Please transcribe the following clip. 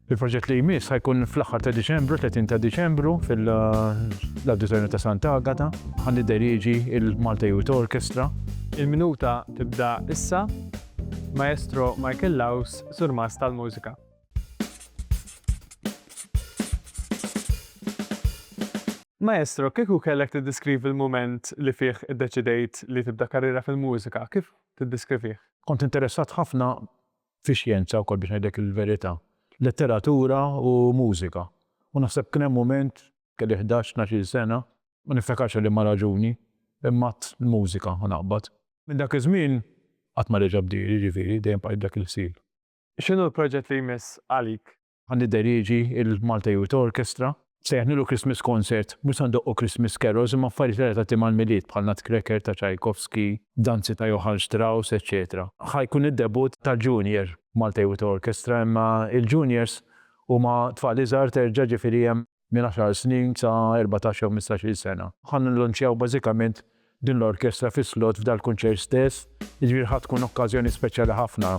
Il-proġett li jmiss ħajkun fl-aħħar ta' Diċembru, 30 ta' Diċembru fil-Auditorium ta' Santa Agata, ħalli diriġi il-Malta Youth Orchestra. Il-Minuta tibda issa, Maestro Mro Laus surmas tal-mużika. Maestro, kieku kellek tiddeskrivi l-mument li fih iddeċidejt li tibda karriera fil-mużika, kif tiddeskrivih? Kont interessat ħafna fi xjenza wkoll biex ngħidlek il-verità, letteratura u mużika. U naħseb kien hemm mument kelli 11-12 sena, ma niftakarx li ma raġuni, imma l-mużika naqbad. Minn dak iż-żmien qatt ma reġa' bdiri, ġifieri dejjem bqajt dak il-sil. X'inhu l-proġett li jmiss għalik? Ħalli diriġi il-Malta Youth Orchestra. Sejħnilu Christmas concert, mhux għandoqqu Christmas carols, imma affarijiet relatati mal-miliet bħal Nutcracker ta' Tchaikovsky, danzi ta' Johann Strauss, etc. Ħajkun id-debut tal-Junior Malta Youth Orchestra, imma il-Juniors huma tfal iżgħar terġa' ġifieri hemm minn 10 snin sa 14 jew 15 sena. Ħan nlunċjaw bażikament din l-orkestra fi slot f'dal kunċert stess, jiġifieri ħadd tkun okkażjoni speċjali ħafna.